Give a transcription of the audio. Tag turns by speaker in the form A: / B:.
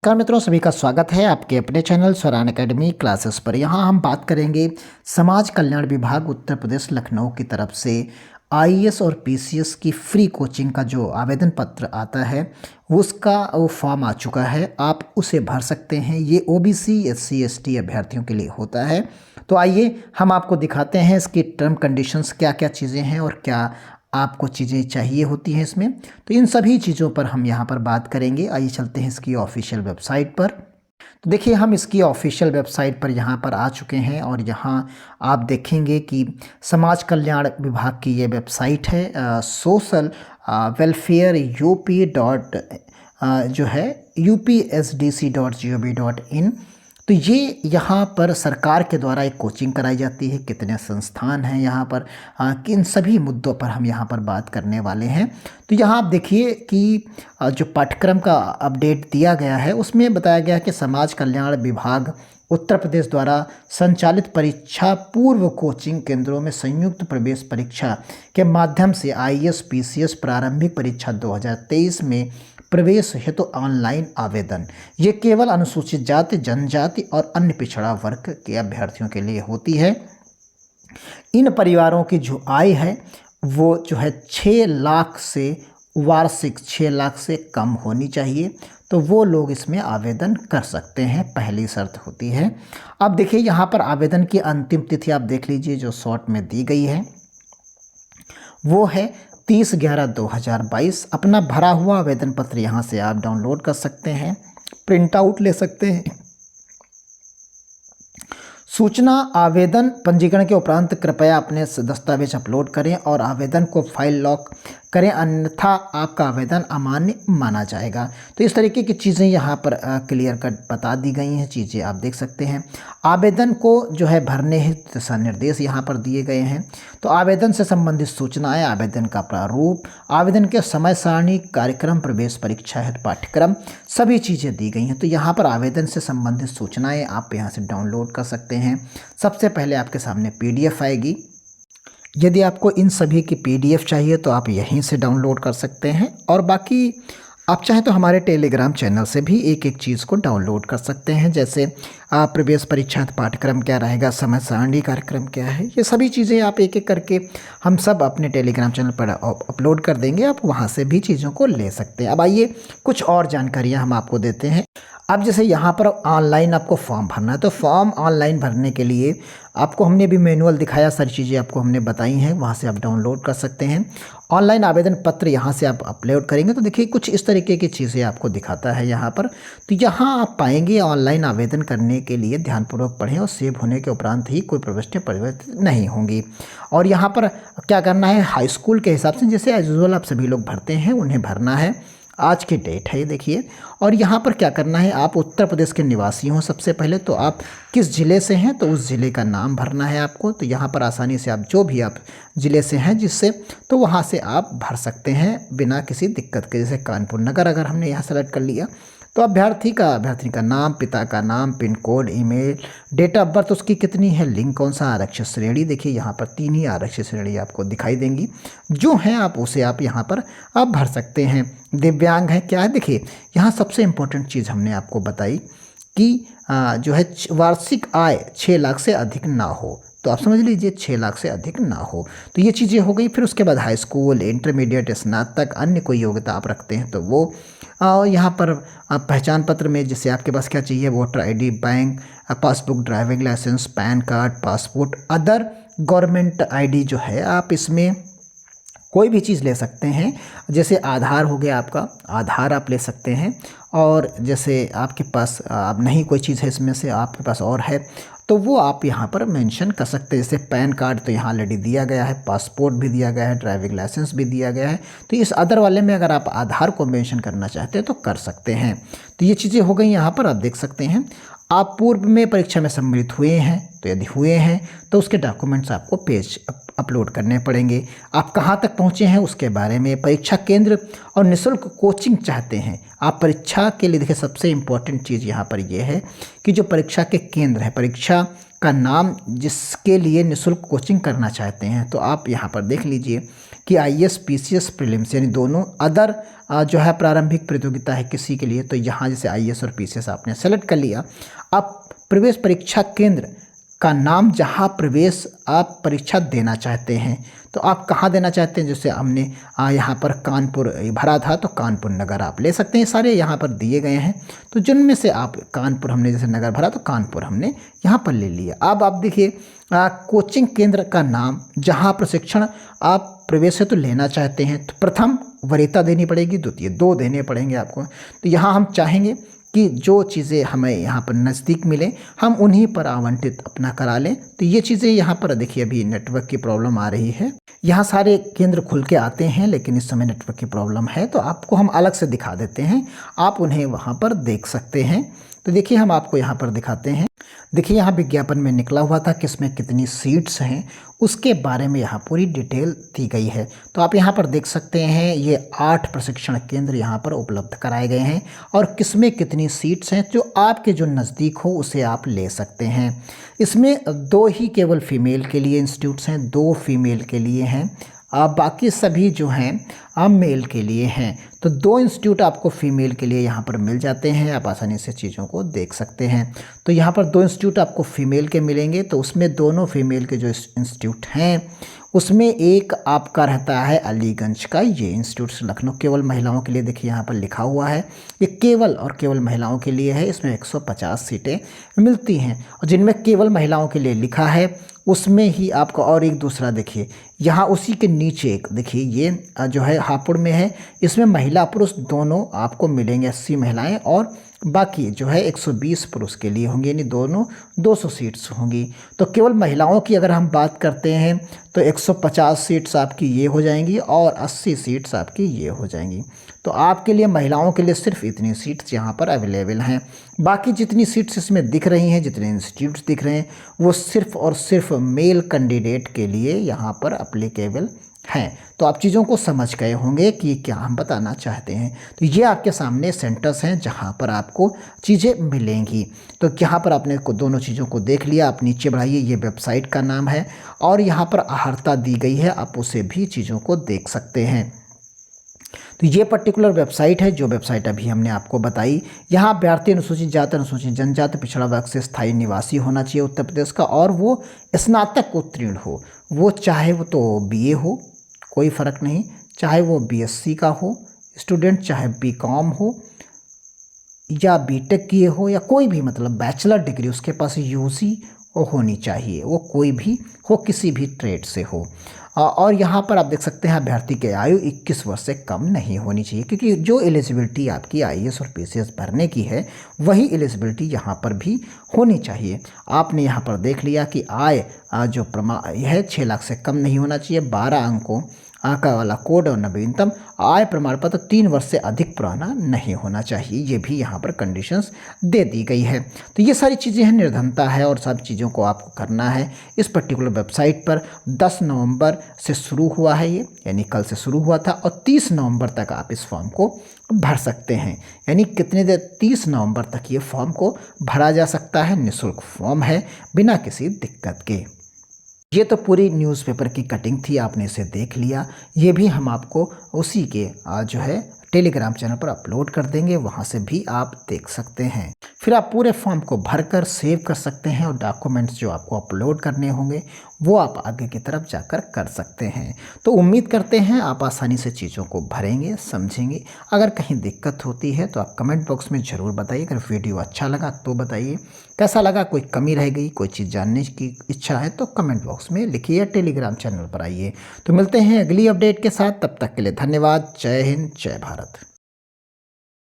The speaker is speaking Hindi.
A: नमस्कार मित्रों, सभी का स्वागत है आपके अपने चैनल स्वरान एकेडमी क्लासेस पर। यहाँ हम बात करेंगे समाज कल्याण विभाग उत्तर प्रदेश लखनऊ की तरफ से आईएएस और पीसीएस की फ्री कोचिंग का जो आवेदन पत्र आता है उसका वो फॉर्म आ चुका है। आप उसे भर सकते हैं। ये ओबीसी एससी एसटी अभ्यर्थियों के लिए होता है। तो आइए हम आपको दिखाते हैं इसकी टर्म कंडीशंस क्या क्या चीज़ें हैं और क्या आपको चीज़ें चाहिए होती हैं इसमें। तो इन सभी चीज़ों पर हम यहाँ पर बात करेंगे। आइए चलते हैं इसकी ऑफिशियल वेबसाइट पर। तो देखिए हम इसकी ऑफिशियल वेबसाइट पर यहाँ पर आ चुके हैं और यहाँ आप देखेंगे कि समाज कल्याण विभाग की ये वेबसाइट है सोशल वेलफेयर यूपी डॉट जो है upsdc.gov.in। तो ये यहाँ पर सरकार के द्वारा एक कोचिंग कराई जाती है। कितने संस्थान हैं यहाँ पर, किन सभी मुद्दों पर हम यहाँ पर बात करने वाले हैं। तो यहाँ आप देखिए कि जो पाठ्यक्रम का अपडेट दिया गया है उसमें बताया गया है कि समाज कल्याण विभाग उत्तर प्रदेश द्वारा संचालित परीक्षा पूर्व कोचिंग केंद्रों में संयुक्त प्रवेश परीक्षा के माध्यम से आईएएस पीसीएस प्रारंभिक परीक्षा 2023 में प्रवेश हेतु ऑनलाइन आवेदन ये केवल अनुसूचित जाति, जनजाति और अन्य पिछड़ा वर्ग के अभ्यर्थियों के लिए होती है। इन परिवारों की जो आय है वो जो है 6 लाख से वार्षिक 6 लाख से कम होनी चाहिए। तो वो लोग इसमें आवेदन कर सकते हैं, पहली शर्त होती है। अब देखिए यहाँ पर आवेदन की अंतिम तिथि आप देख लीजिए जो शॉर्ट में दी गई है वो है 30/11/2022। अपना भरा हुआ आवेदन पत्र यहाँ से आप डाउनलोड कर सकते हैं, प्रिंट आउट ले सकते हैं। सूचना आवेदन पंजीकरण के उपरांत कृपया अपने दस्तावेज अपलोड करें और आवेदन को फाइल लॉक करें, अन्यथा आपका आवेदन अमान्य माना जाएगा। तो इस तरीके की चीज़ें यहाँ पर क्लियर कट बता दी गई हैं, चीज़ें आप देख सकते हैं। आवेदन को जो है भरने हेतु दिशा निर्देश यहाँ पर दिए गए हैं। तो आवेदन से संबंधित सूचनाएं, आवेदन का प्रारूप, आवेदन के समय सारणी, कार्यक्रम, प्रवेश परीक्षा हेतु पाठ्यक्रम, सभी चीज़ें दी गई हैं। तो यहाँ पर आवेदन से संबंधित सूचनाएं आप यहाँ से डाउनलोड कर सकते हैं। सबसे पहले आपके सामने पीडीएफ आएगी। यदि आपको इन सभी की पीडीएफ चाहिए तो आप यहीं से डाउनलोड कर सकते हैं और बाकी आप चाहें तो हमारे टेलीग्राम चैनल से भी एक एक चीज़ को डाउनलोड कर सकते हैं। जैसे प्रवेश परीक्षा पाठ्यक्रम क्या रहेगा, समय सारणी कार्यक्रम क्या है, ये सभी चीज़ें आप एक एक करके हम सब अपने टेलीग्राम चैनल पर अपलोड कर देंगे। आप वहां से भी चीज़ों को ले सकते हैं। अब आइए कुछ और जानकारियाँ हम आपको देते हैं। अब जैसे यहाँ पर ऑनलाइन आपको फॉर्म भरना है, तो फॉर्म ऑनलाइन भरने के लिए आपको हमने भी मैनुअल दिखाया, सारी चीज़ें आपको हमने बताई हैं, वहाँ से आप डाउनलोड कर सकते हैं। ऑनलाइन आवेदन पत्र यहाँ से आप अपलोड करेंगे तो देखिए कुछ इस तरीके की चीज़ें आपको दिखाता है यहाँ पर। तो यहाँ आप पाएंगे ऑनलाइन आवेदन करने के लिए ध्यानपूर्वक पढ़ें और सेव होने के उपरांत ही कोई प्रविष्टियाँ परिवर्तित नहीं होंगी। और यहाँ पर क्या करना है, हाई स्कूल के हिसाब से जैसे एज यूजुअल आप सभी लोग भरते हैं उन्हें भरना है। आज की डेट है ये देखिए। और यहाँ पर क्या करना है, आप उत्तर प्रदेश के निवासी हो सबसे पहले, तो आप किस ज़िले से हैं तो उस ज़िले का नाम भरना है आपको। तो यहाँ पर आसानी से आप जो भी आप ज़िले से हैं जिससे, तो वहाँ से आप भर सकते हैं बिना किसी दिक्कत के। जैसे कानपुर नगर अगर हमने यहाँ सेलेक्ट कर लिया तो अभ्यर्थी का नाम, पिता का नाम, pin code, email, date of birth उसकी कितनी है, लिंग कौन सा, आरक्षित श्रेणी, देखिए यहाँ पर 3 ही आरक्षित श्रेणी आपको दिखाई देंगी जो हैं, आप उसे आप यहाँ पर आप भर सकते हैं। दिव्यांग है क्या है, देखिए यहाँ सबसे इम्पोर्टेंट चीज़ हमने आपको बताई कि जो है वार्षिक आय 6 लाख से अधिक ना हो। तो आप समझ लीजिए 6 लाख से अधिक ना हो। तो ये चीज़ें हो गई। फिर उसके बाद हाई स्कूल, इंटरमीडिएट, स्नातक, अन्य कोई योग्यता आप रखते हैं तो वो यहाँ पर पहचान पत्र में जैसे आपके पास क्या चाहिए, voter ID, bank passbook, driving licence, PAN card, passport, other government ID जो है आप इसमें कोई भी चीज़ ले सकते हैं। जैसे आधार हो गया आपका, आधार आप ले सकते हैं। और जैसे आपके पास अब नहीं कोई चीज़ है इसमें से, आपके पास और है तो वो आप यहाँ पर मेंशन कर सकते हैं। जैसे पैन कार्ड तो यहाँ ऑलरेडी दिया गया है, पासपोर्ट भी दिया गया है, ड्राइविंग लाइसेंस भी दिया गया है। तो इस अदर वाले में अगर आप आधार को मेंशन करना चाहते हैं तो कर सकते हैं। तो ये चीज़ें हो गई। यहाँ पर आप देख सकते हैं आप पूर्व में परीक्षा में सम्मिलित हुए हैं, तो यदि हुए हैं तो उसके डॉक्यूमेंट्स आपको पेज अपलोड करने पड़ेंगे। आप कहाँ तक पहुँचे हैं उसके बारे में, परीक्षा केंद्र और निःशुल्क कोचिंग चाहते हैं आप परीक्षा के लिए। देखिए सबसे इम्पोर्टेंट चीज़ यहाँ पर यह है कि जो परीक्षा के केंद्र है, परीक्षा का नाम जिसके लिए निःशुल्क कोचिंग करना चाहते हैं तो आप यहाँ पर देख लीजिए कि IAS PCS प्रीलिम्स यानी दोनों अदर जो है प्रारंभिक प्रतियोगिता है किसी के लिए। तो यहाँ जैसे IAS और PCS आपने सेलेक्ट कर लिया। अब प्रवेश परीक्षा केंद्र का नाम जहाँ प्रवेश आप परीक्षा देना चाहते हैं तो आप कहाँ देना चाहते हैं। जैसे हमने यहाँ पर कानपुर भरा था तो कानपुर नगर आप ले सकते हैं, सारे यहाँ पर दिए गए हैं। तो जिनमें से आप कानपुर हमने जैसे नगर भरा तो कानपुर हमने यहाँ पर ले लिया। अब आप देखिए कोचिंग केंद्र का नाम जहाँ प्रशिक्षण आप प्रवेश हेतु लेना चाहते हैं तो प्रथम वरीयता देनी पड़ेगी, द्वितीय 2 देने पड़ेंगे आपको। तो यहाँ हम चाहेंगे कि जो चीज़ें हमें यहाँ पर नज़दीक मिले हम उन्हीं पर आवंटित अपना करा लें। तो ये चीज़ें यहाँ पर देखिए अभी नेटवर्क की प्रॉब्लम आ रही है, यहाँ सारे केंद्र खुल के आते हैं लेकिन इस समय नेटवर्क की प्रॉब्लम है तो आपको हम अलग से दिखा देते हैं, आप उन्हें वहाँ पर देख सकते हैं। तो देखिए हम आपको यहाँ पर दिखाते हैं। देखिए यहाँ विज्ञापन में निकला हुआ था किसमें कितनी सीट्स हैं उसके बारे में यहाँ पूरी डिटेल दी गई है। तो आप यहाँ पर देख सकते हैं ये 8 प्रशिक्षण केंद्र यहाँ पर उपलब्ध कराए गए हैं और किसमें कितनी सीट्स हैं जो आपके जो नज़दीक हो उसे आप ले सकते हैं। इसमें 2 ही केवल फीमेल के लिए इंस्टीट्यूट्स हैं, 2 फीमेल के लिए हैं, बाकी सभी जो हैं मेल के लिए हैं। तो 2 इंस्टीट्यूट आपको फीमेल के लिए यहाँ पर मिल जाते हैं, आप आसानी से चीज़ों को देख सकते हैं। तो यहाँ पर 2 इंस्टीट्यूट आपको फीमेल के मिलेंगे तो उसमें दोनों फीमेल के जो इंस्टीट्यूट हैं उसमें एक आपका रहता है अलीगंज का ये इंस्टीट्यूट लखनऊ, केवल महिलाओं के लिए। देखिए यहाँ पर लिखा हुआ है ये केवल और केवल महिलाओं के लिए है, इसमें 150 सीटें मिलती हैं और जिनमें केवल महिलाओं के लिए लिखा है उसमें ही आपका। और एक दूसरा देखिए यहाँ उसी के नीचे एक देखिए ये जो है हापुड़ में है, इसमें महिला पुरुष दोनों आपको मिलेंगे, 80 महिलाएं और बाकी जो है 120 पुरुष के लिए होंगे, यानी दोनों 200 सीट्स होंगी। तो केवल महिलाओं की अगर हम बात करते हैं तो 150 सीट्स आपकी ये हो जाएंगी और 80 सीट्स आपकी ये हो जाएंगी। तो आपके लिए महिलाओं के लिए सिर्फ इतनी सीट्स यहाँ पर अवेलेबल हैं। बाकी जितनी सीट्स इसमें दिख रही हैं, जितने इंस्टीट्यूट्स दिख रहे हैं वो सिर्फ और सिर्फ मेल कैंडिडेट के लिए यहाँ पर अप्लीकेबल हैं। तो आप चीज़ों को समझ गए होंगे कि क्या हम बताना चाहते हैं। तो ये आपके सामने सेंटर्स हैं जहाँ पर आपको चीज़ें मिलेंगी। तो यहाँ पर आपने दोनों चीज़ों को देख लिया, आप नीचे बढ़ाइए, ये वेबसाइट का नाम है और यहाँ पर अहर्ता दी गई है, आप उसे भी चीज़ों को देख सकते हैं। तो ये पर्टिकुलर वेबसाइट है जो वेबसाइट अभी हमने आपको बताई। यहाँ भारतीय अनुसूचित जाति अनुसूचित जनजाति पिछड़ा वर्ग से स्थायी निवासी होना चाहिए उत्तर प्रदेश का और वो स्नातक उत्तीर्ण हो, वो चाहे वो तो BA हो कोई फ़र्क नहीं, चाहे वो BSc का हो स्टूडेंट, चाहे BCom हो या BTech किए हो या कोई भी मतलब बैचलर डिग्री उसके पास UG होनी चाहिए, वो कोई भी हो किसी भी ट्रेड से हो। और यहाँ पर आप देख सकते हैं अभ्यर्थी की आयु 21 वर्ष से कम नहीं होनी चाहिए, क्योंकि जो एलिजिबिलिटी आपकी IAS और PCS भरने की है वही एलिजिबिलिटी यहाँ पर भी होनी चाहिए। आपने यहाँ पर देख लिया कि आय जो है 6 लाख से कम नहीं होना चाहिए, 12 अंकों का वाला कोड और नवीनतम आय प्रमाण पत्र 3 वर्ष से अधिक पुराना नहीं होना चाहिए, ये भी यहाँ पर कंडीशंस दे दी गई है। तो ये सारी चीज़ें हैं, निर्धनता है और सब चीज़ों को आपको करना है। इस पर्टिकुलर वेबसाइट पर 10 नवंबर से शुरू हुआ है ये, यानी कल से शुरू हुआ था और 30 नवंबर तक आप इस फॉर्म को भर सकते हैं। यानी कितने देर 30 नवंबर तक ये फॉर्म को भरा जा सकता है, निःशुल्क फॉर्म है बिना किसी दिक्कत के। ये तो पूरी न्यूज़पेपर की कटिंग थी, आपने इसे देख लिया। ये भी हम आपको उसी के जो है टेलीग्राम चैनल पर अपलोड कर देंगे, वहाँ से भी आप देख सकते हैं। फिर आप पूरे फॉर्म को भरकर सेव कर सकते हैं और डॉक्यूमेंट्स जो आपको अपलोड करने होंगे वो आप आगे की तरफ जाकर कर सकते हैं। तो उम्मीद करते हैं आप आसानी से चीज़ों को भरेंगे, समझेंगे। अगर कहीं दिक्कत होती है तो आप कमेंट बॉक्स में ज़रूर बताइए। अगर वीडियो अच्छा लगा तो बताइए, कैसा लगा, कोई कमी रह गई, कोई चीज़ जानने की इच्छा है तो कमेंट बॉक्स में लिखिए, टेलीग्राम चैनल पर आइए। तो मिलते हैं अगली अपडेट के साथ, तब तक के लिए धन्यवाद। जय हिंद, जय भारत।